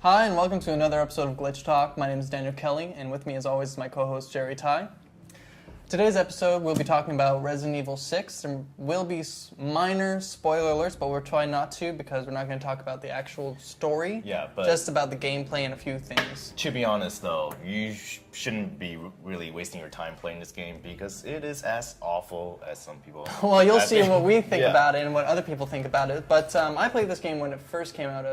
Hi, and welcome to another episode of Glitch Talk. My name is Daniel Kelly, and with me, as always, is my co-host Jerry Tai. Today's episode, we'll be talking about Resident Evil 6. There will be minor spoiler alerts, but we're trying not to because we're not going to talk about the actual story. Yeah, but just about the gameplay and a few things. To be honest, though, you shouldn't be really wasting your time playing this game because it is as awful as some people. Well, you'll see what we think about it and what other people think about it. But I played this game when it first came out.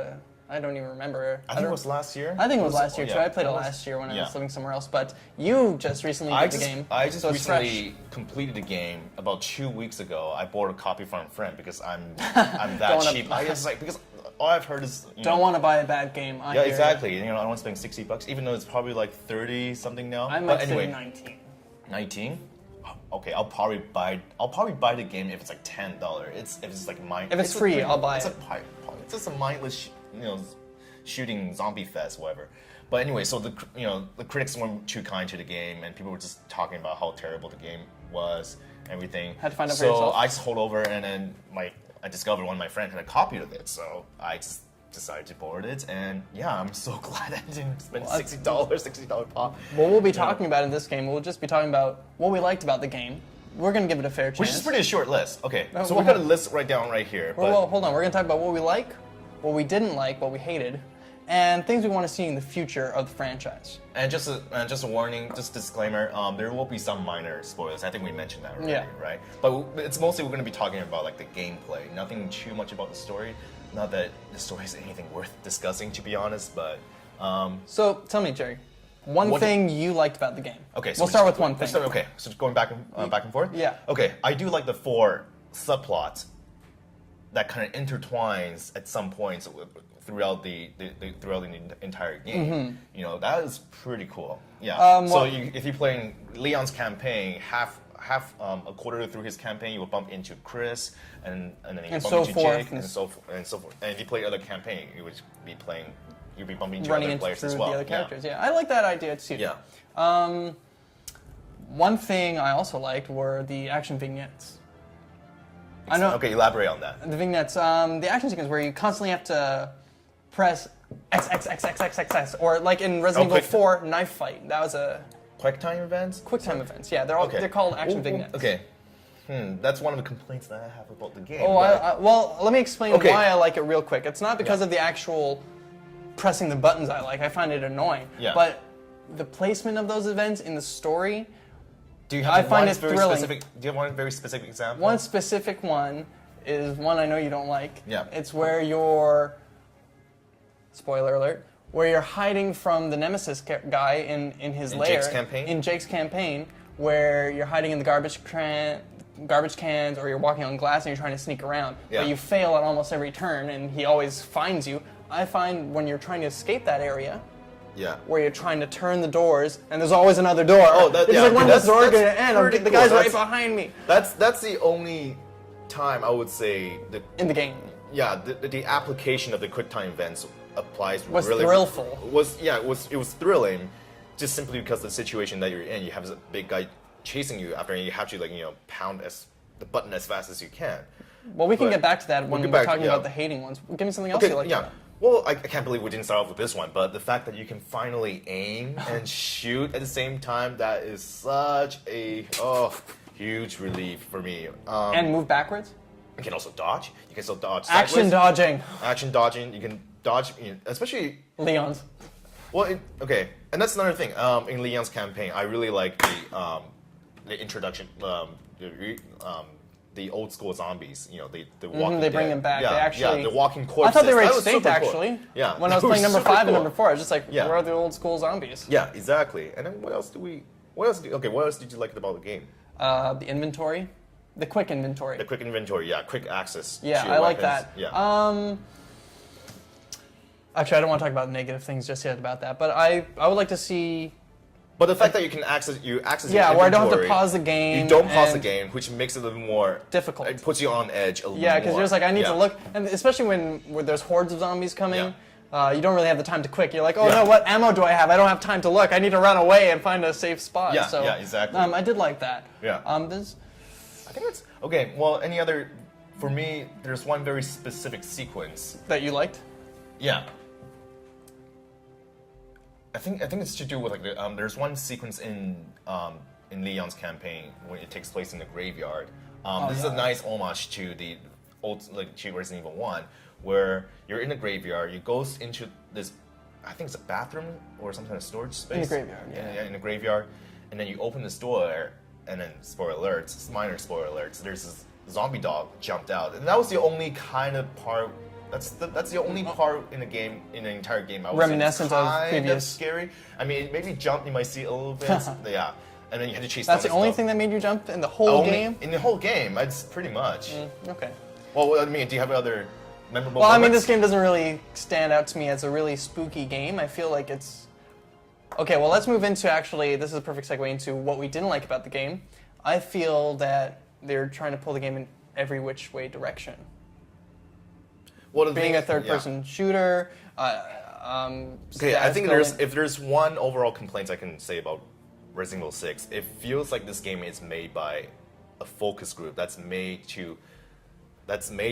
I don't even remember. I think it was last year. I think it was last year too. I played it last year when I was living somewhere else. But you just recently beat the game. I just so recently completed the game about 2 weeks ago. I bought a copy from a friend because I'm that cheap. I just because all I've heard is don't want to buy a bad game. Yeah, exactly. I don't want to spend $60, even though it's probably like 30 something now. I might say 19. 19. Okay, I'll probably buy the game if it's like $10. If it's like If it's free, I'll buy it. It's just a mindless, shooting zombie fest, whatever. But anyway, so the critics weren't too kind to the game, and people were just talking about how terrible the game was, everything. Had to find out for yourself. So I just hold over, and then I discovered one of my friends had a copy of it, so I just decided to board it, and yeah, I'm so glad I didn't spend $60 pop. What we'll be talking about in this game, we'll just be talking about what we liked about the game. We're going to give it a fair chance. Which is pretty a short list. Okay, so we're going to list right down right here. Well, hold on. We're going to talk about what we like, what we didn't like, what we hated, and things we want to see in the future of the franchise. And just a warning, just a disclaimer, there will be some minor spoilers. I think we mentioned that already, right? But it's mostly we're going to be talking about like the gameplay, nothing too much about the story. Not that the story is anything worth discussing, to be honest, but... So, tell me, Jerry, one thing you liked about the game. Okay, so we'll start with one thing. Okay, so going back and forth? Yeah. Okay, I do like the 4 subplots that kind of intertwines at some points throughout the entire game. Mm-hmm. That is pretty cool. Yeah. If you're playing Leon's campaign, half a quarter through his campaign, you will bump into Chris, and then you bump into Jake, and so forth. And if you play other campaign, you'd be bumping into other players as well. The other characters. Yeah, I like that idea too. Yeah. One thing I also liked were the action vignettes. I know. Okay, elaborate on that. The vignettes, the action sequence where you constantly have to press X, X, X, X, X, X, X, or like in Resident Evil 4 knife fight. That was a QuickTime events. QuickTime events. Yeah, they're called action vignettes. Okay. That's one of the complaints that I have about the game. Oh, well, let me explain why I like it real quick. It's not because of the actual pressing the buttons I like. I find it annoying. Yeah. But the placement of those events in the story. Do you have one very specific example? One specific one is one I know you don't like. Yeah. It's where you're, spoiler alert, where you're hiding from the Nemesis guy in his lair. Jake's campaign? In Jake's campaign, where you're hiding in the garbage cans, or you're walking on glass and you're trying to sneak around. Yeah. But you fail at almost every turn, and he always finds you. I find when you're trying to escape that area, where you're trying to turn the doors, and there's always another door. When is this door going to end? The guy's right behind me. That's the only time I would say in the game. Yeah, the application of the QuickTime events applies was really thrillful. It was thrilling, just simply because of the situation that you're in. You have a big guy chasing you after, and you have to pound the button as fast as you can. Well, we can get back to that when we're talking about the hating ones. Give me something else you like. Yeah. Well, I can't believe we didn't start off with this one, but the fact that you can finally aim and shoot at the same time, that is such a huge relief for me. And move backwards? You can also dodge. You can still dodge Action sideways. Action dodging. You can dodge, especially... Leon's. Well, okay. And that's another thing. In Leon's campaign, I really like the introduction, the old school zombies, the walking They bring them back. Yeah, they actually, the walking corpses. I thought they were extinct, actually. Cool. Yeah. When I was playing number 5 and number 4, I was just like, where are the old school zombies? Yeah, exactly. And then what else did you like about the game? The inventory. The quick inventory. The quick inventory, yeah. Quick access to your weapons. Like that. Yeah. Actually, I don't want to talk about negative things just yet about that, but I would like to see... But the fact that you can access your inventory... Yeah, where I don't have to pause the game. You don't pause the game, which makes it a little more... difficult. It puts you on edge a little more. Yeah, because you're just like, I need to look... And especially when there's hordes of zombies coming, you don't really have the time to quick. You're like, no, what ammo do I have? I don't have time to look. I need to run away and find a safe spot. Yeah, exactly. I did like that. Yeah. I think that's... Okay, well, any other... For me, there's one very specific sequence. That you liked? Yeah. I think it's to do with like there's one sequence in Leon's campaign when it takes place in the graveyard. This is a nice homage to the old to Resident Evil 1, where you're in the graveyard, you go into this, I think it's a bathroom or some kind of storage space. In the graveyard, yeah. In the graveyard, and then you open this door, and then spoiler alerts, minor spoiler alerts. There's this zombie dog jumped out, and that was the only kind of part. That's the only part in the game, in the entire game. I was reminiscent of previous. Scary. I mean, maybe jump. You might see a little bit. Yeah, and then you had to chase. That's the only thing that made you jump in the whole game. In the whole game, it's pretty much. Okay. Well, I mean, do you have other memorable? Well, moments? I mean, this game doesn't really stand out to me as a really spooky game. I feel like it's. Okay, well, let's move into actually. This is a perfect segue into what we didn't like about the game. I feel that they're trying to pull the game in every which way direction. Well, being a third-person shooter. Okay, I think if there's one overall complaint I can say about Resident Evil 6, it feels like this game is made by a focus group that's made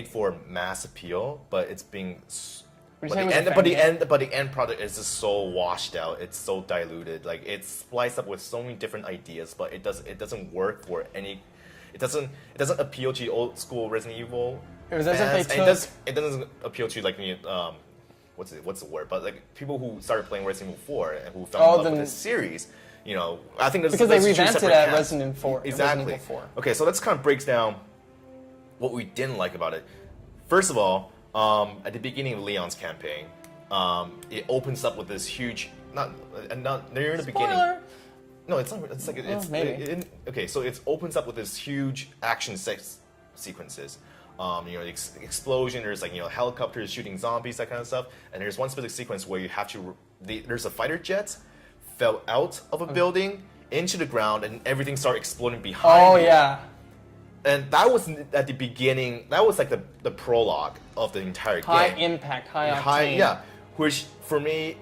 for mass appeal, but it's being. But the end product is just so washed out. It's so diluted. Like it's spliced up with so many different ideas, but it doesn't work for any. It doesn't appeal to old school Resident Evil. It was as if they took. It doesn't appeal to like what's the word? But like people who started playing Resident Evil 4 and who fell in love with this series. You know, I think because they revamped it at Resident Evil 4. Exactly. Resident Evil 4. Okay, so let's kind of break down what we didn't like about it. First of all, at the beginning of Leon's campaign, it opens up with this huge not near the beginning. No, it's not. It's like maybe. Okay, so it opens up with this huge action sequences. You know, explosion. There's like helicopters shooting zombies, that kind of stuff. And there's one specific sequence where you have to. There's a fighter jet fell out of a building into the ground, and everything started exploding behind. Oh yeah. And that was at the beginning. That was like the prologue of the entire game. High impact, high octane. Yeah, which for me,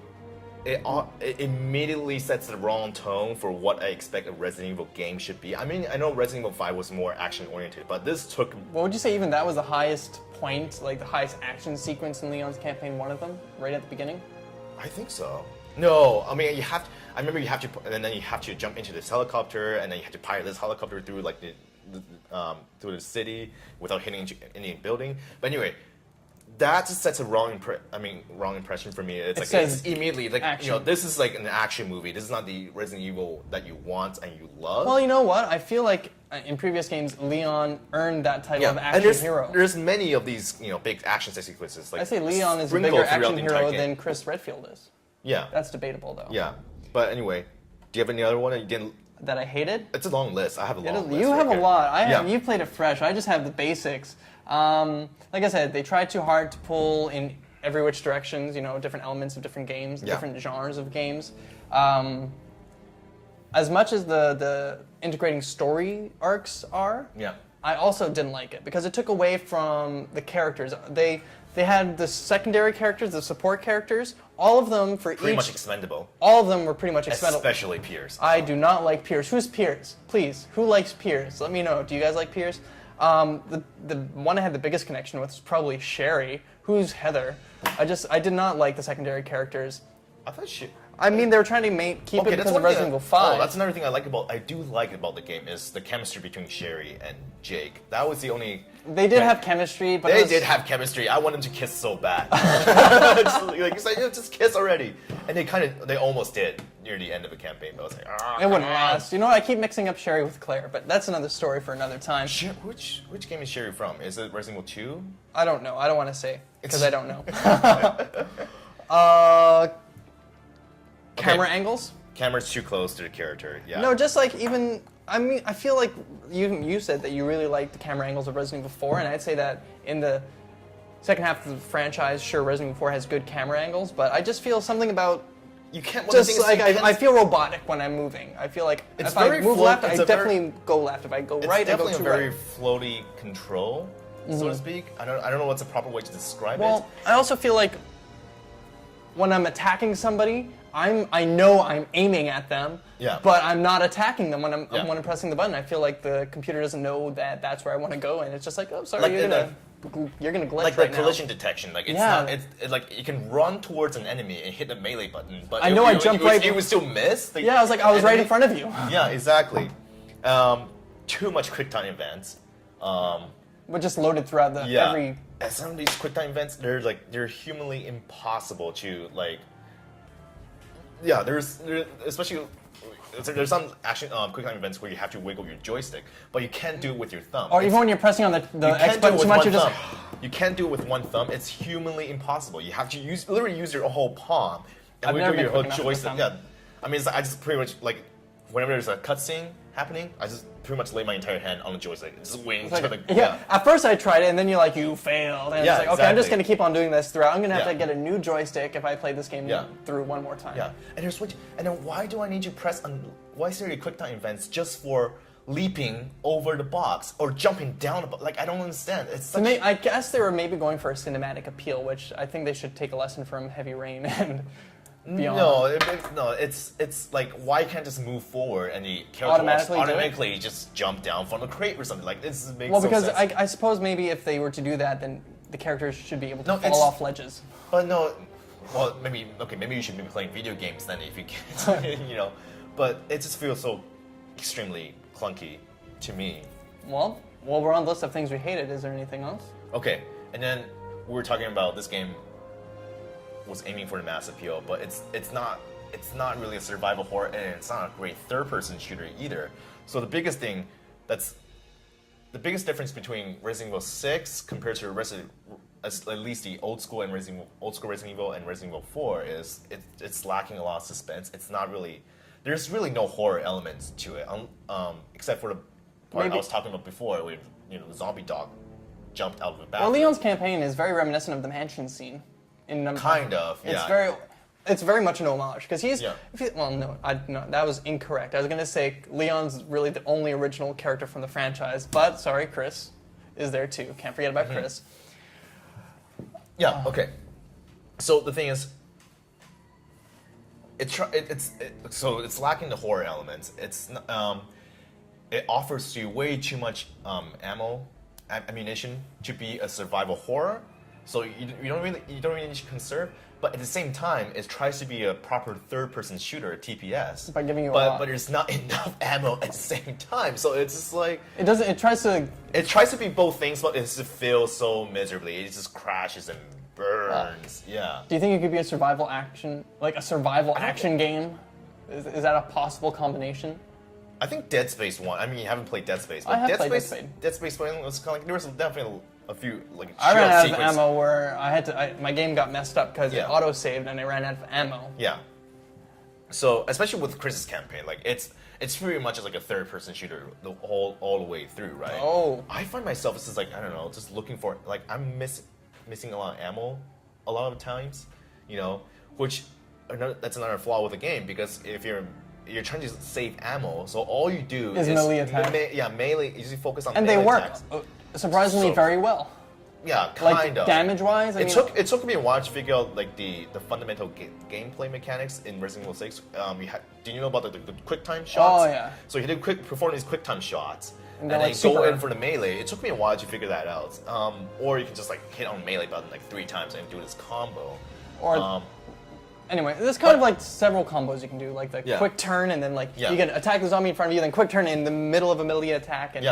it immediately sets the wrong tone for what I expect a Resident Evil game should be. I mean, I know Resident Evil 5 was more action oriented, but this took. What would you say? Even that was the highest point, like the highest action sequence in Leon's campaign. One of them, right at the beginning. I think so. No, I mean you have. I remember you have to, and then you have to jump into this helicopter, and then you have to pilot this helicopter through like through the city without hitting any building. But anyway, that just sets a wrong impression for me. It's immediately like action. This is like an action movie. This is not the Resident Evil that you want and you love. Well, you know what? I feel like in previous games, Leon earned that title of action hero. There's many of these big action sequences. Like I say Leon is a bigger action hero than Chris Redfield is. Yeah, that's debatable though. Yeah, but anyway, do you have any other one that you didn't? That I hated? It's a long list. I have a long list. You have a lot. You played it fresh. I just have the basics. Like I said, they tried too hard to pull in every which directions, different elements of different games, different genres of games. As much as the integrating story arcs are, I also didn't like it because it took away from the characters. They had the secondary characters, the support characters, all of them for pretty much expendable. All of them were pretty much expendable. Especially Piers. I do not like Piers. Who's Piers? Please, who likes Piers? Let me know. Do you guys like Piers? The one I had the biggest connection with was probably Sherry. Who's Heather? I did not like the secondary characters. I thought she. I mean, they were trying to keep it because of Resident Evil 5. Oh, that's another thing I do like about the game is the chemistry between Sherry and Jake. That was the only. They did have chemistry, but they did have chemistry. I want them to kiss so bad. Just kiss already. And they almost did near the end of the campaign. But I was like, it wouldn't last. You know what? I keep mixing up Sherry with Claire, but that's another story for another time. Which game is Sherry from? Is it Resident Evil 2? I don't know. I don't want to say because I don't know. Camera angles? Camera's too close to the character, yeah. No, just like even, I mean, I feel like you said that you really liked the camera angles of Resident Evil 4, and I'd say that in the second half of the franchise, sure, Resident Evil 4 has good camera angles, but I just feel something about, I feel robotic when I'm moving. I feel like if I move left, I definitely go left. If I go right, I go to right. It's definitely a very floaty control, so to speak. I don't know what's a proper way to describe it. Well, I also feel like when I'm attacking somebody, I know I'm aiming at them, but I'm not attacking them when I'm pressing the button. I feel like the computer doesn't know that that's where I want to go, and it's just like, oh, sorry, you're gonna glitch like right the collision detection. Like it's like you can run towards an enemy and hit the melee button, but I know I jumped right. You would still miss. Yeah, I was like, I was right in front of you. Yeah, exactly. Too much quick time events. But just loaded throughout every. And some of these quick time events, they're humanly impossible to like. Yeah, there's especially. There's some action quick time events where you have to wiggle your joystick, but you can't do it with your thumb. Or even when you're pressing on the X button too much, you just... You can't do it with one thumb. It's humanly impossible. You have to literally use your whole palm and wiggle your whole joystick. Yeah, I mean, I just pretty much like whenever there's a cutscene happening, I just pretty much lay my entire hand on the joystick, just waiting for the. Yeah. At first I tried it, and then you're like, you failed. And it's like, okay, I'm just gonna keep on doing this throughout. I'm gonna have to get a new joystick if I play this game through one more time. Yeah, and then why do I need to press on? Why is there quick time events just for leaping over the box or jumping down the box? Like I don't understand. It's such... I guess they were maybe going for a cinematic appeal, which I think they should take a lesson from Heavy Rain and. Beyond. No, it's like why can't just move forward and the character automatically just jump down from a crate or something? Like this makes well, because sense. I suppose maybe if they were to do that, then the characters should be able to fall off ledges. But no, well maybe you should be playing video games then if you can, you know. But it just feels so extremely clunky to me. Well, we're on the list of things we hated. Is there anything else? Okay, and then we were talking about this game was aiming for the mass appeal, but it's not really a survival horror, and it's not a great third-person shooter either. So the biggest difference between Resident Evil 6 compared to at least the old school Resident Evil and Resident Evil 4 is it's lacking a lot of suspense. It's not really there's really no horror elements to it, except for the part I was talking about before, where the zombie dog jumped out of the bathroom. Well, Leon's campaign is very reminiscent of the mansion scene. Kind of, yeah. It's very much an homage because he's. Yeah. No, that was incorrect. I was gonna say Leon's really the only original character from the franchise, but sorry, Chris is there too. Can't forget about Chris. Yeah. Okay. So the thing is, it's lacking the horror elements. It offers you way too much ammunition to be a survival horror. So you don't really need to conserve, but at the same time, it tries to be a proper third-person shooter, TPS. By giving you a lot. But there's not enough ammo at the same time, so it's just like it tries to be both things, but it just feels so miserably. It just crashes and burns. Yeah. Do you think it could be a survival action game? Is that a possible combination? I think Dead Space 1. I mean, you haven't played Dead Space, but Dead Space 1 was kind of like there was definitely a few like. I ran out of ammo where my game got messed up because it auto saved and I ran out of ammo. Yeah. So especially with Chris's campaign, like it's pretty much like a third-person shooter all the way through, right? Oh. I find myself just like I don't know, just looking for like I'm missing a lot of ammo, a lot of times, which that's another flaw with the game because if you're trying to save ammo, so all you do is melee attack. Melee. You just focus on and melee they work attacks. Surprisingly very well. Yeah, kind of. Damage-wise, it took me a while to figure out like the fundamental gameplay mechanics in Resident Evil 6. Do you know about the quick time shots? Oh yeah. So you did perform these quick time shots, and then go in for the melee. It took me a while to figure that out. Or you can just like hit on the melee button like 3 times and do this combo. Or anyway, there's kind of like several combos you can do, like the quick turn, and then you can attack the zombie in front of you, then quick turn in the middle of a melee attack, and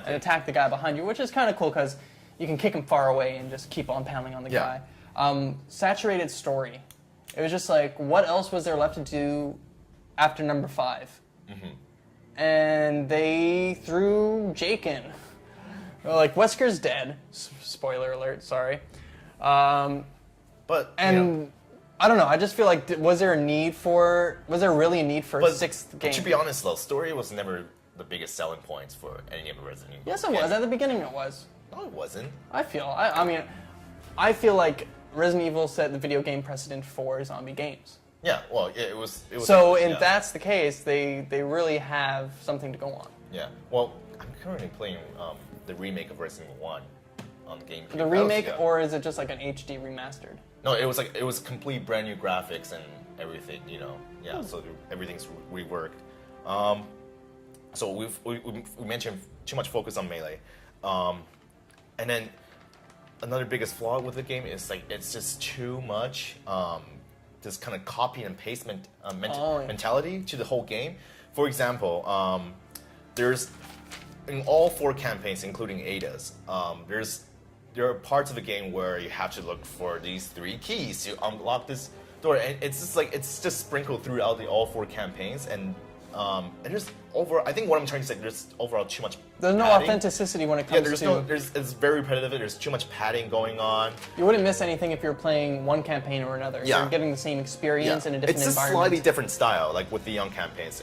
attack the guy behind you, which is kind of cool because you can kick him far away and just keep on pounding on the guy. Saturated story. It was just like, what else was there left to do after number 5? Mm-hmm. And they threw Jake in. Like, Wesker's dead. Spoiler alert, sorry. I don't know. I just feel like, was there really a need for a 6th game? But to be honest, though, story was never the biggest selling points for any of the Resident Evil. Yes, it was. At the beginning, it was. No, it wasn't. I feel like Resident Evil set the video game precedent for zombie games. Yeah, well, it was. So if that's the case, they really have something to go on. Yeah. Well, I'm currently playing the remake of Resident Evil 1 on the GameCube. The remake, or is it just like an HD remastered? No, it was complete brand new graphics and everything, Yeah, so everything's reworked. So we mentioned too much focus on melee, and then another biggest flaw with the game is like it's just too much this kind of copy and paste mentality to the whole game. For example, there's in all 4 campaigns, including Ada's, there are parts of the game where you have to look for these 3 keys to unlock this door, and it's just sprinkled throughout all 4 campaigns, and there's I think what I'm trying to say, there's overall too much. There's no authenticity when it comes to. It's very repetitive. There's too much padding going on. You wouldn't miss anything if you're playing one campaign or another. Yeah. You're getting the same experience in a different environment. It's a slightly different style, like with the Leon campaigns.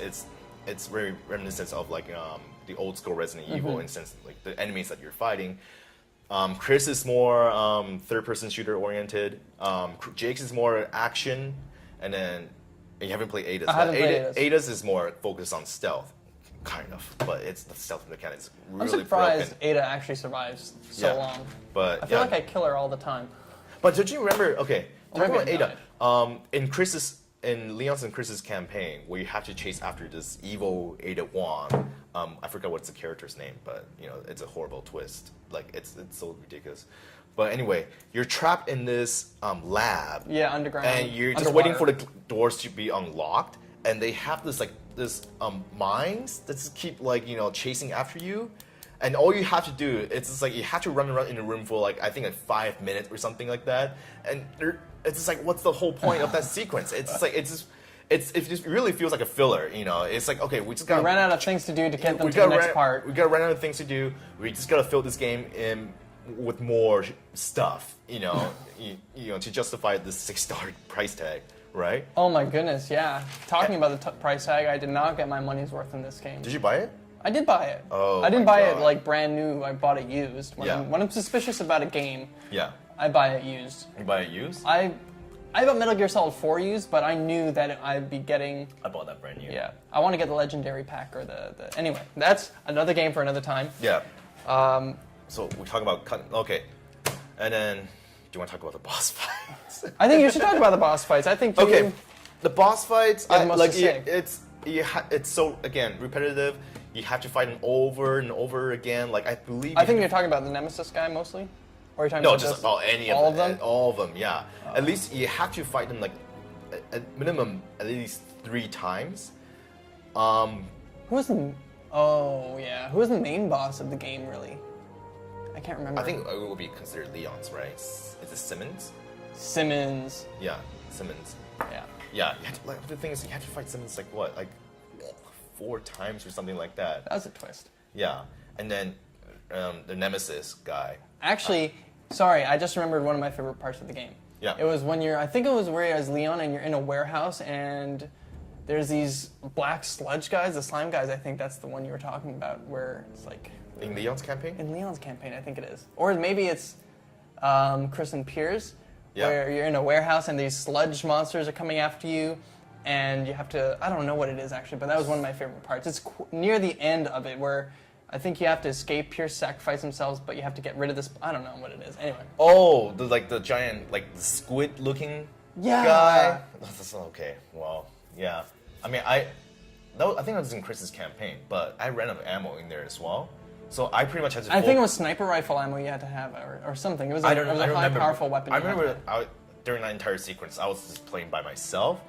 It's very reminiscent of like the old school Resident Evil, in the sense like the enemies that you're fighting. Chris is more third-person shooter oriented. Jake's is more action, and then you haven't played Ada's. I haven't played Ada's. Ada's is more focused on stealth, kind of, but it's the stealth mechanics really I'm surprised broken. Ada actually survives so long. But I feel like I kill her all the time. But don't you remember? Okay, talking about Ada, died. In Leon's and Chris's campaign, where you have to chase after this evil Ada Wong. I forgot what's the character's name, but it's a horrible twist. Like it's so ridiculous. But anyway, you're trapped in this lab. Yeah, underground. And you're just waiting for the doors to be unlocked, and they have this mines that just keep chasing after you. And all you have to do, it's just like you have to run around in a room for I think 5 minutes or something like that. And it's just like, what's the whole point of that sequence? It's just like it just really feels like a filler. It's like, okay, we just got ran out of things to do to get them to the next part. We gotta run out of things to do. We just gotta fill this game in with more stuff. To justify this $6 price tag, right? Oh my goodness, yeah. Talking about the price tag, I did not get my money's worth in this game. Did you buy it? I did buy it. Oh, I didn't buy it brand new. I bought it used. When I'm suspicious about a game, I buy it used. You buy it used? I bought Metal Gear Solid 4 used, but I knew that I'd be getting. I bought that brand new. Yeah, I want to get the legendary pack or the. Anyway, that's another game for another time. Yeah. So we talk about okay, and then do you want to talk about the boss fights? I think you should talk about the boss fights. I think. The boss fights. It's so again repetitive. You have to fight them over and over again. I believe. I think you're talking about the Nemesis guy mostly. Or are you talking about just about any of all of them? All of them, yeah. At least you have to fight them at minimum at least 3 times. Who's the? Oh yeah, who is the main boss of the game really? I can't remember. I think it would be considered Leon's, right? Is it Simmons? Simmons. Yeah, Simmons. Yeah. Yeah. The thing is, you have to fight Simmons 4 times or something like that. That was a twist. Yeah, and then the Nemesis guy. Actually, sorry, I just remembered one of my favorite parts of the game. Yeah. It was when I think it was where as Leon and you're in a warehouse and there's these black sludge guys, the slime guys. I think that's the one you were talking about, where it's like. In Leon's campaign? In Leon's campaign, I think it is. Or maybe it's Chris and Piers, yeah. Where you're in a warehouse and these sludge monsters are coming after you, and you have to. I don't know what it is actually, but that was one of my favorite parts. It's near the end of it where. I think you have to escape. Pierce sacrifice themselves, but you have to get rid of this. I don't know what it is. Anyway. Oh, the giant the squid-looking guy. That's okay. Well, yeah. I mean, I think that was in Chris's campaign, but I ran out of ammo in there as well, so I pretty much had to. I think it was sniper rifle ammo you had to have, or something. It was a high powerful weapon. I remember during that entire sequence, I was just playing by myself.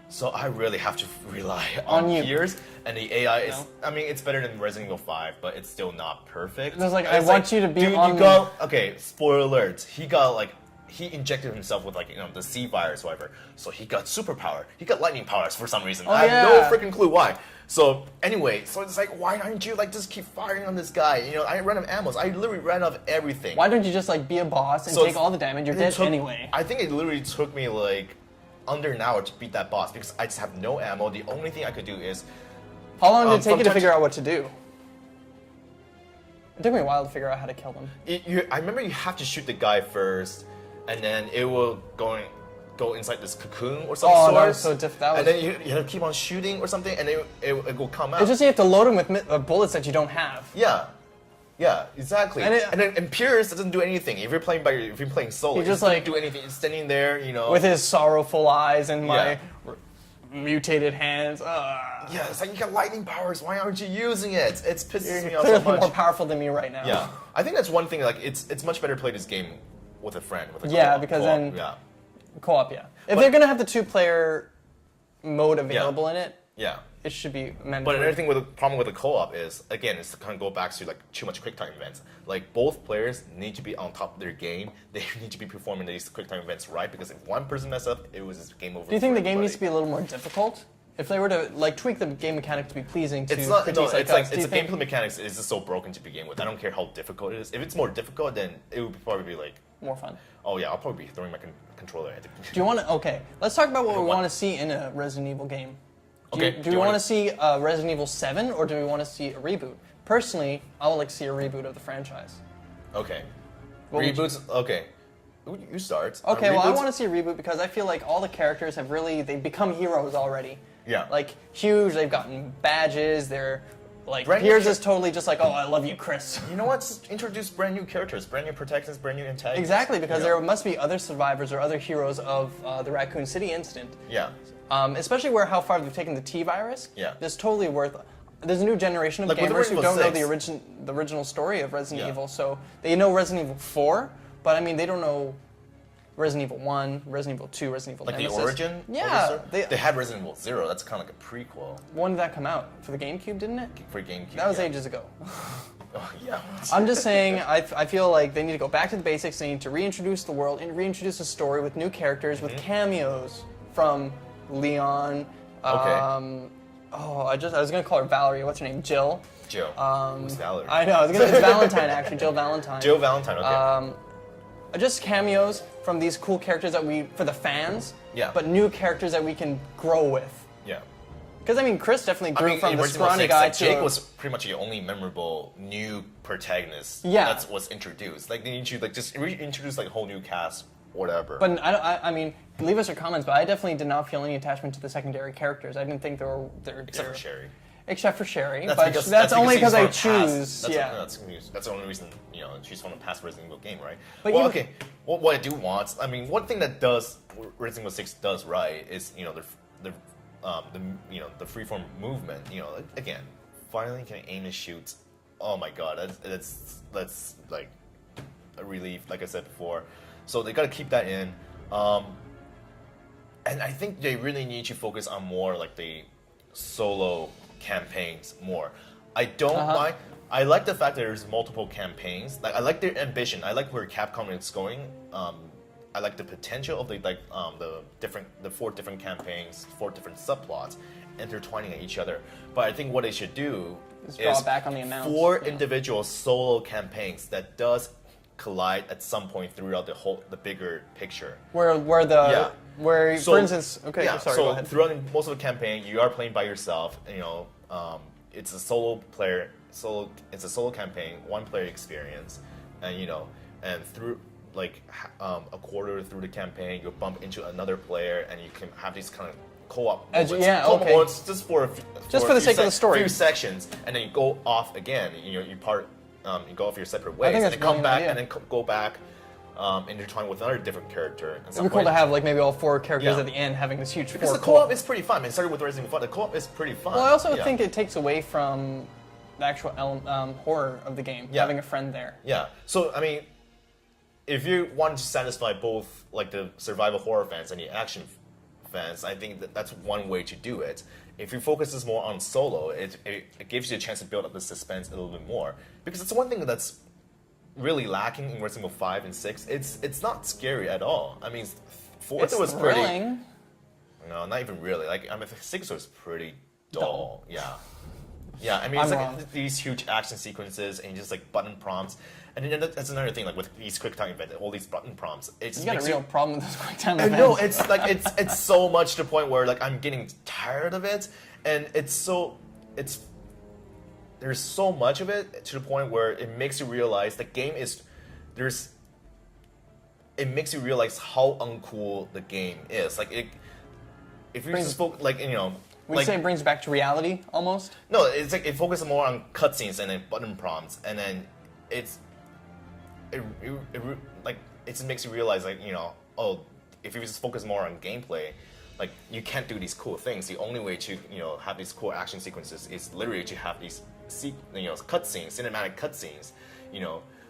So I really have to rely on Piers, and the AI is. I mean, it's better than Resident Evil 5, but it's still not perfect. It's I want you to be on. You got spoiler alert. He injected himself with the C virus, whatever. So he got superpower. He got lightning powers for some reason. I have no freaking clue why. So anyway, it's why aren't you just keep firing on this guy? I ran out of ammo. I literally ran out of everything. Why don't you just be a boss and take all the damage? You're dead anyway. I think it literally took me under an hour to beat that boss because I just have no ammo. The only thing I could do is. How long did it take you to figure out what to do? It took me a while to figure out how to kill them. I remember you have to shoot the guy first, and then it will go inside this cocoon or some sort. That was so difficult. And then you have to keep on shooting or something, and it will come out. It's just you have to load him with bullets that you don't have. Yeah, exactly. And Pierce doesn't do anything. If you're playing solo, he just doesn't do anything. He's standing there, with his sorrowful eyes and my mutated hands. Yeah, it's you got lightning powers. Why aren't you using it? It pisses me off so You're much. more powerful than me right now. Yeah, I think that's one thing. It's much better to play this game with a friend. With a co-op, because then co-op. Yeah, if they're gonna have the 2-player mode available in it. Yeah. It should be mandatory. But another thing with the problem with the co-op is, again, it's kind of go back to like too much quick time events. Like both players need to be on top of their game. They need to be performing these quick time events right, because if one person mess up, it was just game over. Do you think the game needs to be a little more difficult? If they were to like tweak the game mechanic to be pleasing to it's not. No, like it's the gameplay mechanics is just so broken to begin with. I don't care how difficult it is. If it's more difficult, then it would probably be like more fun. Oh yeah, I'll probably be throwing my controller at it. Do you want to? Okay, let's talk about what we want to see in a Resident Evil game. Do we want to see Resident Evil 7, or do we want to see a reboot? Personally, I would like to see a reboot of the franchise. Okay. Reboots? Okay. You start. Okay, well, I want to see a reboot because I feel like all the characters have they've become heroes already. Yeah. Like, huge, they've gotten badges, they're, like, Piers is totally just like, oh, I love you, Chris. You know what? Just introduce brand new characters, brand new protagonists, brand new antagonists. Exactly, because there must be other survivors or other heroes of the Raccoon City incident. Yeah. Especially how far they've taken the T-virus. Yeah. There's totally there's a new generation of gamers who don't know the original story of Resident Evil. So they know Resident Evil 4, but I mean, they don't know Resident Evil 1, Resident Evil 2, Resident Evil Nemesis. Like the origin? Yeah. They had Resident Evil 0. That's kind of like a prequel. When did that come out? For the GameCube, didn't it? For GameCube, that was ages ago. Oh, yeah. I'm just saying, I feel like they need to go back to the basics. They need to reintroduce the world and reintroduce a story with new characters, with cameos from Leon. Okay. I was gonna call her Valerie. What's her name? Jill. Jill. Who's Valerie? I know. I was gonna say Valentine actually. Jill Valentine. Jill Valentine. Okay. Just cameos from these cool characters for the fans. Yeah. But new characters that we can grow with. Yeah. Because I mean, Chris definitely grew from the scrawny guy to. Jake was pretty much the only memorable new protagonist. That was introduced. Like they need to just reintroduce like a whole new cast. Whatever. But I mean, leave us your comments. But I definitely did not feel any attachment to the secondary characters. I didn't think except for Sherry. Except for Sherry, that's only because I choose. That's the only reason she's from the past Resident Evil game, right? But okay. What I do want, I mean, one thing that Resident Evil 6 does right is the freeform movement. Again, finally can aim and shoot. Oh my god, that's like a relief. Like I said before. So they got to keep that in, and I think they really need to focus on more like the solo campaigns more. I don't mind. I like the fact that there's multiple campaigns. Like I like their ambition. I like where Capcom is going. I like the potential of the 4 different campaigns, 4 different subplots, intertwining at each other. But I think what they should do is draw back on the amounts. 4 individual solo campaigns that does collide at some point throughout the bigger picture. For instance, go ahead. Throughout most of the campaign, you are playing by yourself. It's a it's a solo campaign, 1-player experience, and through like a quarter through the campaign, you'll bump into another player, and you can have these kind of co-op moments, just for the sake of the story, few sections, and then you go off again. You go off your separate ways, and then come back, and then go back, intertwine with another different character. It'd be cool to have like maybe all 4 characters at the end having this huge. Because the co-op is pretty fun. I mean, starting with Resident Evil 5, the co-op is pretty fun. Well, I also think it takes away from the actual horror of the game, having a friend there. Yeah. So I mean, if you want to satisfy both like the survival horror fans and the action fans, I think that's one way to do it. If you focus this more on solo, it gives you a chance to build up the suspense a little bit more. Because it's one thing that's really lacking in Resident Evil 5 and 6. It's not scary at all. I mean, 4 was thrilling. Pretty. No, not even really. Like 6 was pretty dull. Yeah. Yeah, I mean, it's like these huge action sequences and just like button prompts. And then that's another thing, like with these quick time events, all these button prompts. You got a real problem with those quick time events. No, it's like it's so much to the point where like I'm getting tired of it, and there's so much of it to the point where it makes you realize the game it makes you realize how uncool the game is. Like if you just spoke like Would you say it brings back to reality almost? No, it's like it focuses more on cutscenes and then button prompts, and then it just makes you realize like if you just focus more on gameplay, like you can't do these cool things. The only way to have these cool action sequences is literally to have these cutscenes, cinematic cutscenes,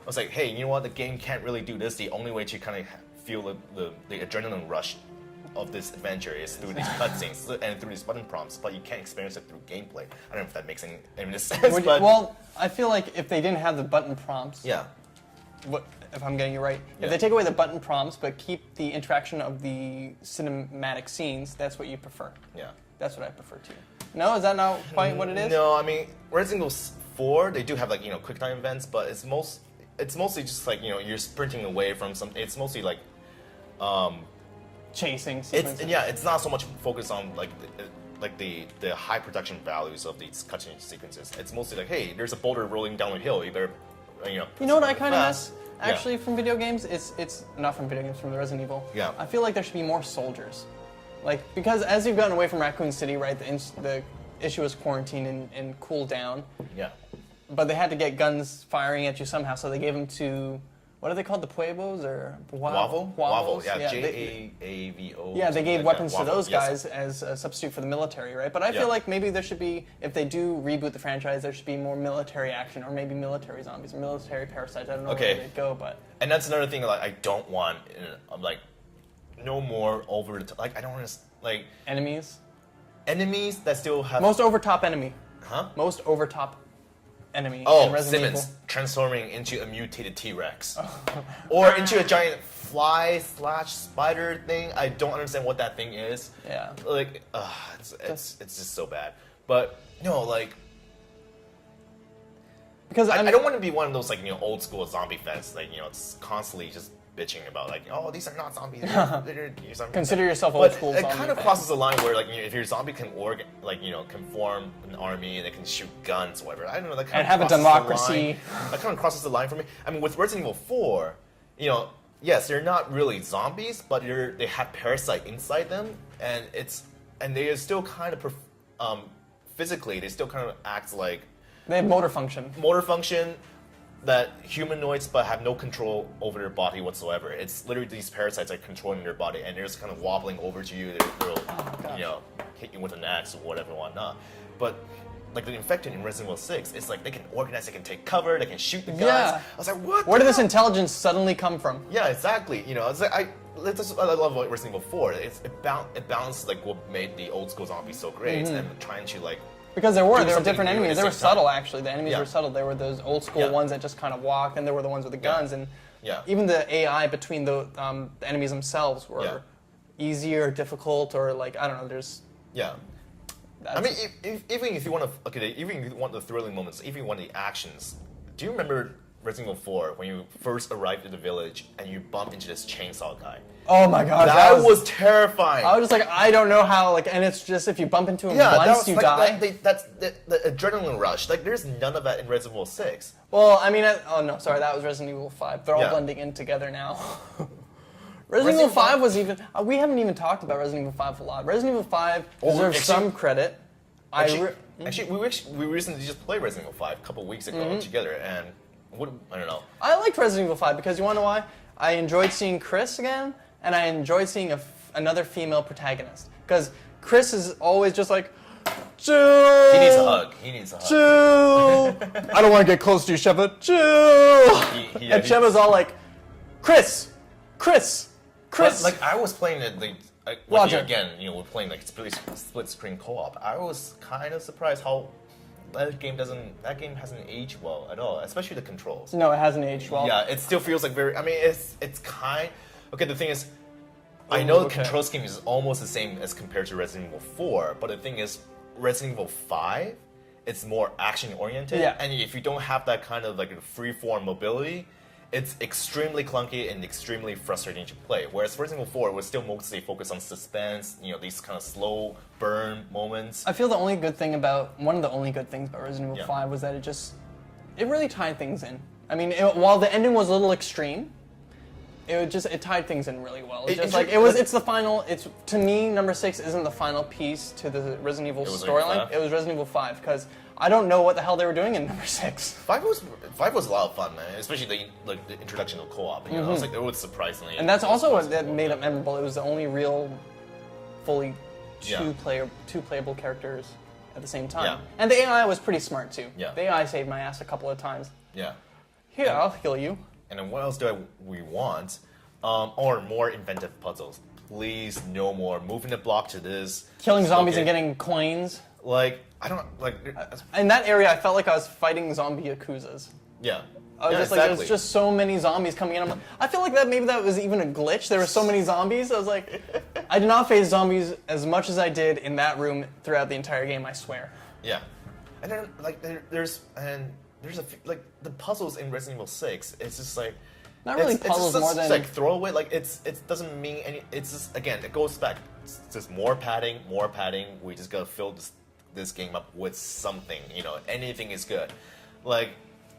was like, hey, you know what? The game can't really do this. The only way to kind of feel the adrenaline rush of this adventure is through these cutscenes and through these button prompts, but you can't experience it through gameplay. I don't know if that makes any sense. But well, I feel like if they didn't have the button prompts, yeah. If I'm getting you right, if they take away the button prompts but keep the interaction of the cinematic scenes, that's what you prefer. Yeah. That's what I prefer too. No, is that not quite what it is? No, I mean Resident Evil 4, they do have like quick time events, but it's mostly just like you're sprinting away from something. It's mostly like chasing. It's not so much focused on like the high production values of these cutscene sequences. It's mostly like, hey, there's a boulder rolling down a hill. You better you know what I kind of miss actually from video games? It's not from video games, from the Resident Evil. Yeah. I feel like there should be more soldiers. Like, because as you've gotten away from Raccoon City, right, the issue was quarantine and cool down. Yeah. But they had to get guns firing at you somehow, so they gave them to, what are they called, the Pueblos or Wavos? Yeah, J-A-A-V-O. Yeah, they gave weapons to those guys yes. as a substitute for the military, right? But I feel like maybe there should be, if they do reboot the franchise, there should be more military action, or maybe military zombies, or military parasites. I don't know where they'd go, but... And that's another thing like I don't want, like, no more over the top. Like, I don't want to, like... Enemies that still have... Most overtop enemy. Huh? Most overtop enemy. Oh, Simmons transforming into a mutated T-Rex. Or into a giant fly/spider thing. I don't understand what that thing is. Yeah. Like, it's just so bad. But, no, like... Because I don't want to be one of those, like, old school zombie fans, like, it's constantly just bitching about, like, oh, these are not zombies. They're zombies. Consider yourself old school zombie. It kind of crosses the line where, like, if your zombie can can form an army and they can shoot guns, or whatever. I don't know. That kind and have a democracy. That kind of crosses the line for me. I mean, with Resident Evil 4, yes, they're not really zombies, but they have parasite inside them, and they are still kind of physically, they still kind of act like they have motor function. That humanoids but have no control over their body whatsoever. It's literally these parasites are controlling their body, and they're just kind of wobbling over to you. They'll hit you with an axe or whatever and whatnot. But like the infected in Resident Evil 6, it's like they can organize, they can take cover, they can shoot the guns. Yeah. I was like, what? Where did this intelligence suddenly come from? Yeah, exactly. It's like I love what Resident Evil 4. It balanced like what made the old school zombies so great, and trying to like. Because there were different enemies. They were subtle, actually. The enemies were subtle. There were those old school ones that just kind of walked, and there were the ones with the guns. And even the AI between the enemies themselves were easier, difficult, or like, I don't know. There's I mean, even if you want even if you want the thrilling moments, even if you want the actions. Do you remember Resident Evil 4 when you first arrived at the village and you bump into this chainsaw guy? Oh my god, that was terrifying. I was just like, I don't know how, and it's just if you bump into him once, you die. That's the adrenaline rush. Like, there's none of that in Resident Evil 6. Well, I mean, that was Resident Evil 5. They're all blending in together now. Resident Evil 5 was even, we haven't even talked about Resident Evil 5 a lot. Resident Evil 5 deserves some credit. Actually, we recently just played Resident Evil 5 a couple weeks ago together, and I don't know. I liked Resident Evil 5 because you want to know why? I enjoyed seeing Chris again, and I enjoyed seeing another female protagonist. Because Chris is always just like, Jill! He needs a hug. Jill! I don't want to get close to you, Sheva. Jill! And Sheva's all like, Chris! But, like, I was playing again, we're playing like split screen co-op. I was kind of surprised how that game hasn't aged well at all, especially the controls. No, it hasn't aged well. Yeah, it still feels like it's kind. Okay, the thing is, I know the control scheme is almost the same as compared to Resident Evil 4, but the thing is, Resident Evil 5, it's more action oriented, and if you don't have that kind of like free-form mobility, it's extremely clunky and extremely frustrating to play. Whereas Resident Evil 4 was still mostly focused on suspense, these kind of slow burn moments. I feel one of the only good things about Resident Evil 5 was that it really tied things in. I mean, while the ending was a little extreme, it tied things in really well. It's the final. To me, number 6 isn't the final piece to the Resident Evil storyline. It was Resident Evil 5 because I don't know what the hell they were doing in number 6. 5 was a lot of fun, man. Especially the introduction of co-op. I was like, it was surprisingly. And that's also what made it memorable. It was the only real, fully two playable characters at the same time. And the AI was pretty smart too. The AI saved my ass a couple of times. Yeah. Here, I'll heal you. And then what else we want? Or more inventive puzzles. Please, no more moving the block to this. Killing zombies and getting coins. Like, I don't like. In that area, I felt like I was fighting zombie yakuzas. Yeah. I was just like, there's just so many zombies coming in. I'm like, I feel like maybe that was even a glitch. There were so many zombies. I was like, I did not face zombies as much as I did in that room throughout the entire game. I swear. Yeah, and then like there's like the puzzles in Resident Evil 6. It's just like not really puzzles it's more than like throwaway. Like it doesn't mean any. It's just again it goes back. It's just more padding, more padding. We just gotta fill this game up with something. You know, anything is good. Like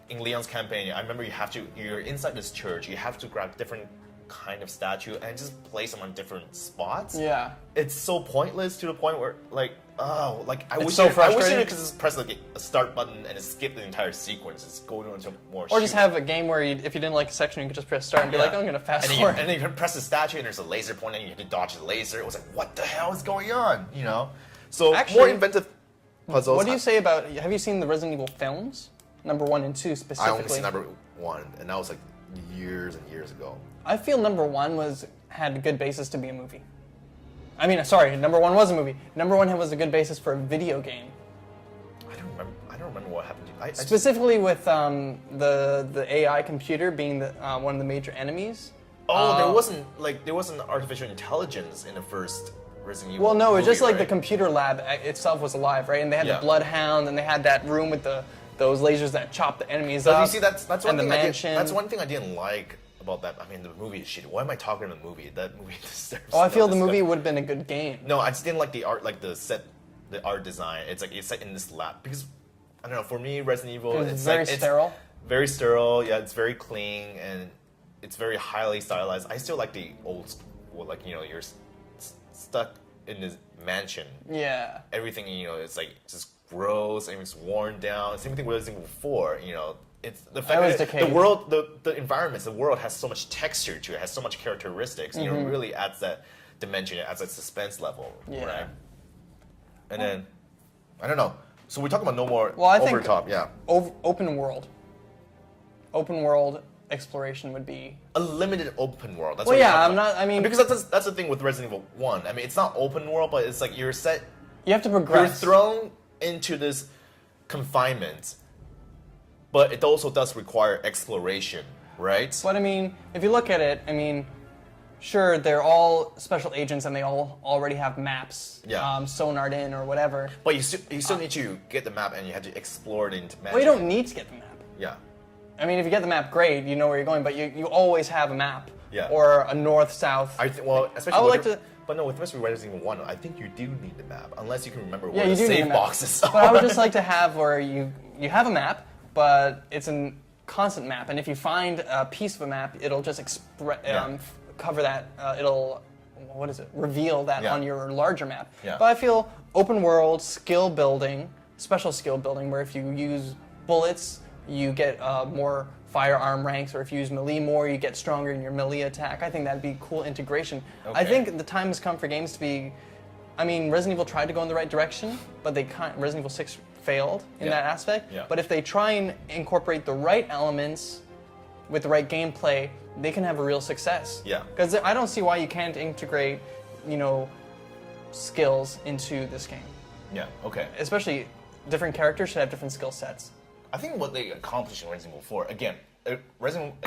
in Leon's campaign, I remember you're inside this church. You have to grab different kind of statue and just place them on different spots. Yeah. It's so pointless to the point where like I wish so you frustrating. could just press like a start button and just skip the entire sequence. It's going on to more. Or just have a game where if you didn't like a section, you could just press start and be like, I'm gonna fast forward. And then you can press the statue and there's a laser pointing and you have to dodge the laser. It was like, what the hell is going on? You know. So actually, more inventive puzzles. What do you say about? Have you seen the Resident Evil films? Number 1 and 2 specifically. I only seen number 1, and that was like years and years ago. I feel number 1 had a good basis to be a movie. I mean, sorry, number 1 was a movie. Number 1 was a good basis for a video game. I don't remember what happened to you. Specifically with the AI computer being one of the major enemies. Oh, there wasn't artificial intelligence in the first Resident Evil. Well, no, movie, it's just like right? the computer lab itself was alive, right? And they had the Bloodhound, and they had that room with those lasers that chop the enemies up. You see, that's one thing that's one thing I didn't like about that. I mean, the movie is shit. Why am I talking about the movie? That movie deserves. Oh, I feel the movie would have been a good game. No, I just didn't like the art, like the art design. It's like it's set in this lab because I don't know. For me, Resident Evil, it's very sterile. Very sterile. Yeah, it's very clean and it's very highly stylized. I still like the old school, like you're stuck in this mansion. Yeah. Everything it's like just gross and it's worn down. Same thing with Resident Evil 4. It's the fact that the world, the environments, the world has so much texture to it, has so much characteristics. It really adds that dimension, it adds that suspense level, right? And then I don't know. So we talk about no more over top, open world. Open world exploration would be a limited open world. That's because that's the thing with Resident Evil 1. I mean, it's not open world, but it's like you're set. You have to progress. You're thrown into this confinement, but it also does require exploration, right? But I mean, if you look at it, I mean, sure, they're all special agents and they all already have maps, sonared in or whatever. But you still need to get the map and you have to explore it into map. Well, you don't need to get the map. Yeah. I mean, if you get the map, great, you know where you're going, but you always have a map. Yeah. Or a north, south. Especially But no, with Resident Evil 1, I think you do need the map, unless you can remember where the save boxes are. But I would just like to have where you have a map, but it's a constant map, and if you find a piece of a map, it'll just cover that, reveal that on your larger map. Yeah. But I feel open world, skill building, special skill building, where if you use bullets, you get more firearm ranks, or if you use melee more, you get stronger in your melee attack. I think that'd be cool integration. Okay. I think the time has come for games to be. I mean, Resident Evil tried to go in the right direction, but Resident Evil 6 failed in that aspect. Yeah. But if they try and incorporate the right elements with the right gameplay, they can have a real success. Yeah. Because I don't see why you can't integrate, skills into this game. Yeah. Okay. Especially different characters should have different skill sets. I think what they accomplished in Resident Evil 4, again,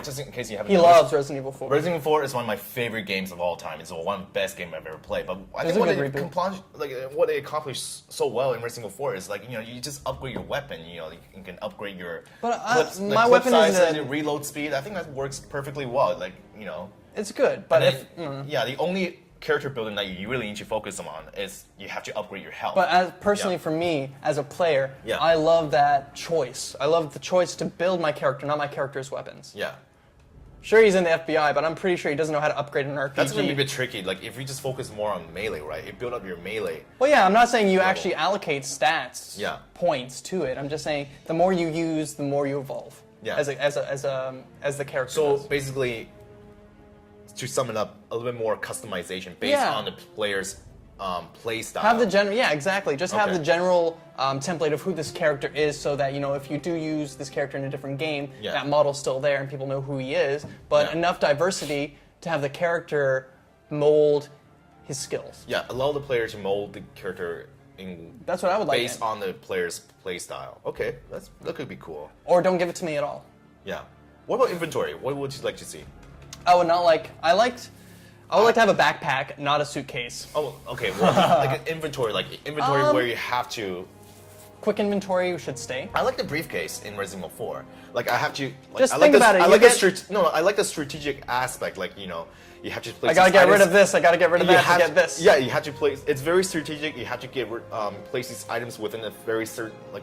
just in case you haven't. He loves Resident Evil 4. Resident Evil 4 is one of my favorite games of all time. It's one of the best games I've ever played. But I think what they accomplished so well in Resident Evil 4 is you just upgrade your weapon. You can upgrade your clip size and your reload speed. I think that works perfectly well. It's good, but the only character building that you really need to focus on is you have to upgrade your health. But personally, for me, as a player, I love that choice. I love the choice to build my character, not my character's weapons. Yeah. Sure, he's in the FBI, but I'm pretty sure he doesn't know how to upgrade an RPG. That's going to be a bit tricky. If you just focus more on melee, right? You build up your melee. Well, yeah, I'm not saying you actually allocate stats, points to it. I'm just saying the more you use, the more you evolve. Yeah. As the character. So basically, to sum it up, a little bit more customization based on the player's play style. Have the general, yeah, exactly. Just have Okay. the general template of who this character is, so that if you do use this character in a different game, that model's still there and people know who he is. But enough diversity to have the character mold his skills. Yeah, allow the player to mold the character that's what I would like. Based on the player's play style. Okay, that could be cool. Or don't give it to me at all. Yeah. What about inventory? What would you like to see? I would like to have a backpack, not a suitcase. Oh, okay. Well, like an inventory, where you have to. Quick inventory should stay. I like the briefcase in Resident Evil 4. Like I have to. Just think about it. I like the strategic aspect. Like you have to place. I gotta get rid of this. I gotta get rid of that to get this. Yeah, you have to place. It's very strategic. You have to place these items within a very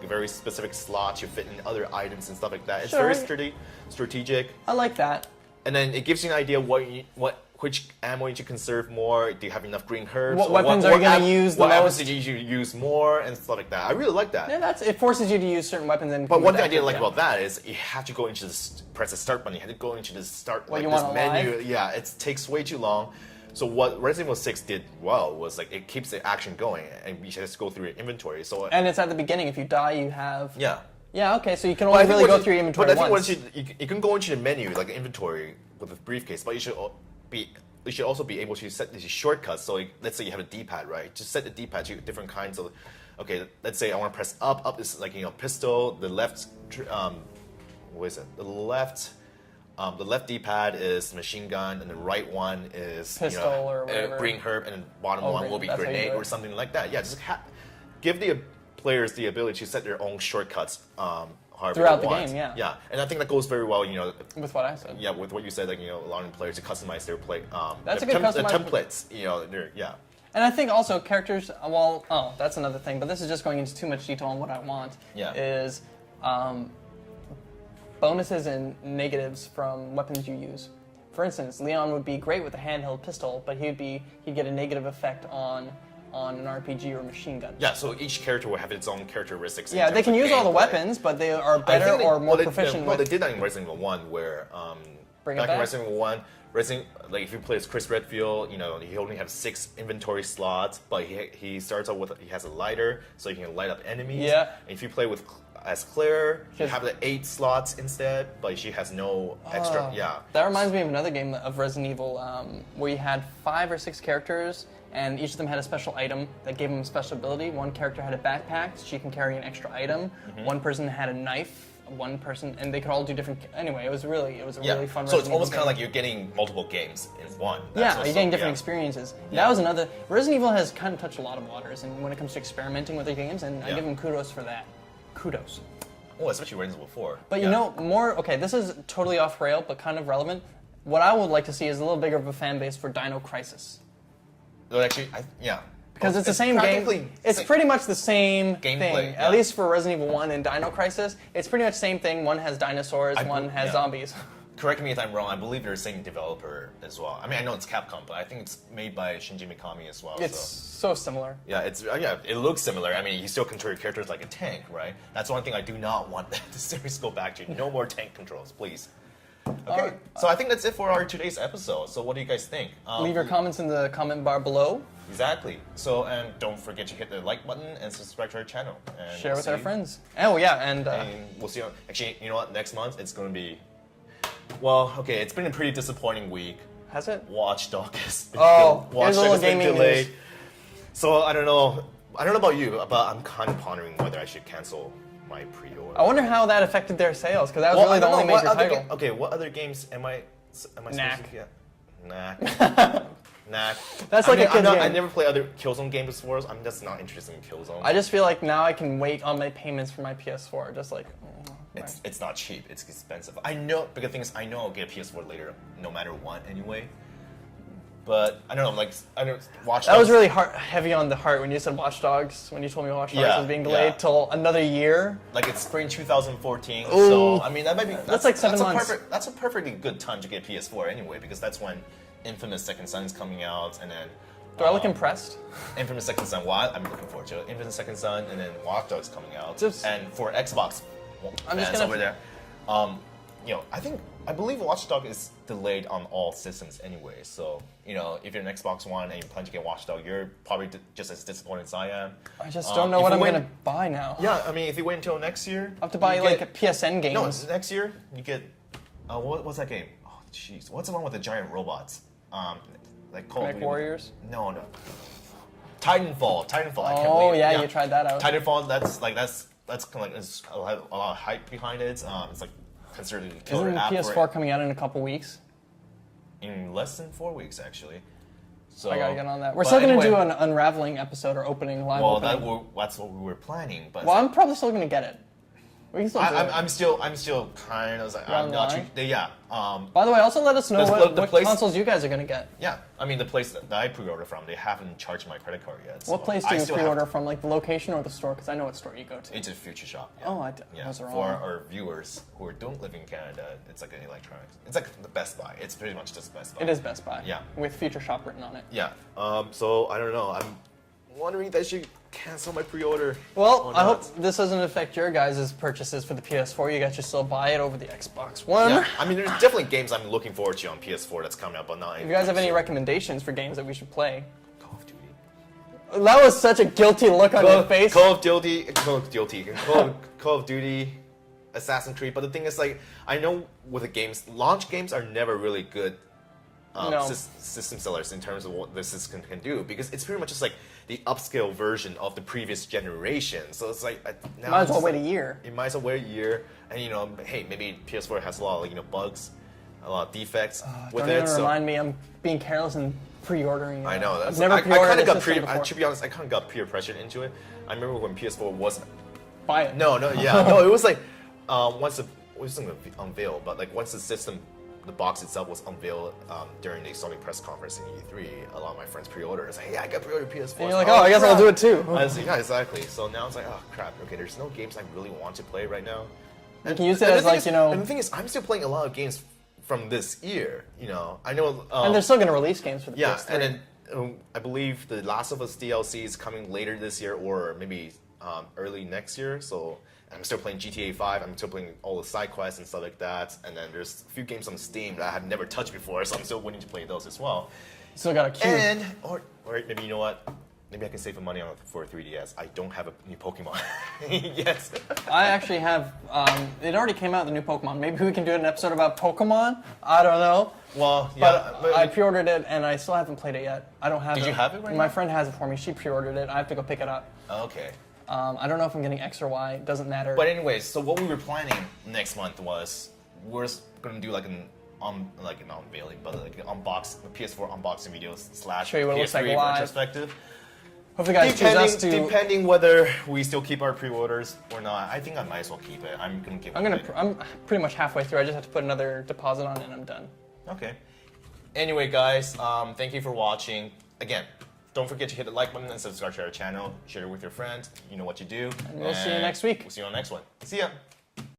very specific slot to fit in other items and stuff like that. It's very strategic. I like that. And then it gives you an idea which ammo you should conserve more. Do you have enough green herbs? What weapons are you going to use the most? What weapons did you use more and stuff like that? I really like that. Yeah, it forces you to use certain weapons. But one thing I didn't like about that is you have to go into press the start button. You have to go into the start this menu. Live? Yeah, it takes way too long. So what Resident Evil 6 did well was it keeps the action going, and you just go through your inventory. And it's at the beginning. If you die, you have. Yeah. Yeah. Okay. So you can only really go through your inventory once. But I think once you can go into the menu like inventory with a briefcase, but you should also be able to set these shortcuts. So let's say you have a D-pad, right? Just set the D-pad to different kinds of. Okay, let's say I want to press up. Up is pistol. The left, what is it? The left D-pad is machine gun, and the right one is pistol or whatever. Green herb, and the bottom one will be grenade or something like that. Yeah, just give the players the ability to set their own shortcuts. Throughout the game, yeah. Yeah, and I think that goes very well, with what I said. Yeah, with what you said, allowing players to customize their play. That's a good customization. Templates, yeah. And I think also characters, that's another thing, but this is just going into too much detail on what I want. Yeah. Is bonuses and negatives from weapons you use. For instance, Leon would be great with a handheld pistol, but he'd get a negative effect on an RPG or machine gun. Yeah, so each character will have its own characteristics. Yeah, they can use all the weapons, but they are better or more proficient with... Well, they did that in Resident Evil 1, where back in Resident Evil 1, if you play as Chris Redfield, he only has 6 inventory slots, but he starts out with, he has a lighter, so he can light up enemies. Yeah. And if you play as Claire, you have the 8 slots instead, but she has no extra, That reminds me of another game of Resident Evil, where you had 5 or 6 characters, and each of them had a special item that gave them a special ability. One character had a backpack, so she can carry an extra item. Mm-hmm. One person had a knife. One person, and they could all do different. Anyway, it was a really fun. So it's almost kind of like you're getting multiple games in one. You're getting different experiences. Yeah. That was another. Resident Evil has kind of touched a lot of waters, and when it comes to experimenting with their games, and I give them kudos for that. Kudos. Oh, especially Resident Evil 4. But okay, this is totally off rail, but kind of relevant. What I would like to see is a little bigger of a fan base for Dino Crisis. Well, actually, because it's the same game. It's pretty much the same thing. At least for Resident Evil 1 and Dino Crisis, it's pretty much the same thing. One has dinosaurs, one has zombies. Correct me if I'm wrong. I believe they're the same developer as well. I mean, I know it's Capcom, but I think it's made by Shinji Mikami as well. It's so similar. Yeah, it looks similar. I mean, you still control your characters like a tank, right? That's one thing I do not want the series to go back to. No more tank controls, please. Okay, so I think that's it for our today's episode. So what do you guys think? Leave your comments in the comment bar below. Exactly. So, and don't forget to hit the like button and subscribe to our channel. And share with our friends. Oh, yeah, and we'll see you. Actually, you know what? Next month, it's going to be... Well, okay, it's been a pretty disappointing week. Has it? Watch Dogs has been here's a little gaming delayed. News. So, I don't know about you, but I'm kind of pondering whether I should cancel my pre-order. I wonder how that affected their sales, because that was really the only major title. Okay, what other games am I supposed to get? Nah. That's like a kid game. I never played other Killzone games before, so I'm just not interested in Killzone. I just feel like now I can wait on my payments for my PS4, just like... It's not cheap, it's expensive. I know, but the thing is, I know I'll get a PS4 later, no matter what, anyway. But, I don't know, Watch Dogs... That was really heavy on the heart when you said Watch Dogs, when you told me Watch Dogs was being delayed till another year. Like, it's spring 2014, Ooh. So, I mean, that might be... That's like 7 months. That's a perfectly good time to get PS4 anyway, because that's when Infamous Second Son is coming out, and then... Do I look impressed? Infamous Second Son, I'm looking forward to it. Infamous Second Son, and then Watch Dogs coming out. And for Xbox fans over there, I think I believe Watch Dogs is delayed on all systems anyway. So you know, if you're an Xbox One and you plan to get Watch Dogs, you're probably just as disappointed as I am. I just don't know what I'm gonna buy now. Yeah, I mean, if you wait until next year, I have to buy like PSN games. No, next year you get what's that game? Oh, jeez, what's the one with the giant robots? Like Call of Duty. Warriors? No. Titanfall. I can't wait. Oh yeah, you tried that out. Titanfall. That's kind of like there's a lot of hype behind it. It's like considered a killer app. Isn't the PS4 coming out in a couple weeks? In less than 4 weeks, actually. So I gotta get on that. We're still gonna do an unraveling episode or opening live. Well, that's what we were planning. But well, I'm probably still gonna get it. We can still do it. I'm still kind of like I'm not too, yeah. By the way, also let us know what consoles you guys are gonna get. Yeah, I mean the place that I pre-order from, they haven't charged my credit card yet. So what place do you pre-order from? Like the location or the store? Because I know what store you go to. It's a Future Shop. Yeah. Oh, I was wrong. For our viewers who don't live in Canada, it's like an electronics. It's like the Best Buy. It's pretty much just Best Buy. It is Best Buy. Yeah. With Future Shop written on it. Yeah. So I don't know. I'm wondering if I should cancel my pre-order. Well, I hope this doesn't affect your guys' purchases for the PS4. You guys should still buy it over the Xbox One. Yeah, I mean, there's definitely games I'm looking forward to on PS4 that's coming up, but not. If you guys have any recommendations for games that we should play? Call of Duty. That was such a guilty look on your face. Call of Duty, Assassin's Creed. But the thing is, like, I know with the games, launch games are never really good system sellers in terms of what the system can do, because it's pretty much just like the upscale version of the previous generation. So it's like now might as well wait a year. You might as well wait a year, and you know, hey, maybe PS4 has a lot of bugs, a lot of defects with don't it. Even remind me, I'm being careless and pre-ordering. I know. I've never pre-ordered a system before. To be honest, I kind of got peer pressured into it. I remember when PS4 wasn't. Buy it. No, it was like once it wasn't unveiled, but like once the system. The box itself was unveiled during the Sony press conference in E3. A lot of my friends pre-ordered. It's like, hey, I got pre-ordered PS4. And you're like, I guess I'll do it too. I was like, yeah, exactly. So now it's like, oh crap. Okay, there's no games I really want to play right now. You can use it as like, And the thing is, I'm still playing a lot of games from this year. You know, I know. And they're still going to release games for the PS3. Yeah, and then I believe the Last of Us DLC is coming later this year or maybe early next year. So. I'm still playing GTA 5, I'm still playing all the side quests and stuff like that, and then there's a few games on Steam that I have never touched before, so I'm still willing to play those as well. Still got a queue. Or maybe, you know what, maybe I can save some money on for 3DS. I don't have a new Pokemon yet. I actually have, it already came out, the new Pokemon. Maybe we can do an episode about Pokemon? I don't know. Well, yeah. But I pre-ordered it, and I still haven't played it yet. I don't have it. Did you have it right now? My friend has it for me. She pre-ordered it. I have to go pick it up. Okay. I don't know if I'm getting X or Y. It doesn't matter. But anyways, so what we were planning next month was we're gonna do like an unveiling, but like an PS4 unboxing videos / show you what it looks like PS3 live. retrospective. Hopefully, guys choose us to. Depending whether we still keep our pre-orders or not, I think I might as well keep it. I'm pretty much halfway through. I just have to put another deposit on it, and I'm done. Okay. Anyway, guys, thank you for watching. Again. Don't forget to hit the like button and subscribe to our channel. Share it with your friends. You know what you do. And we'll see you next week. We'll see you on the next one. See ya.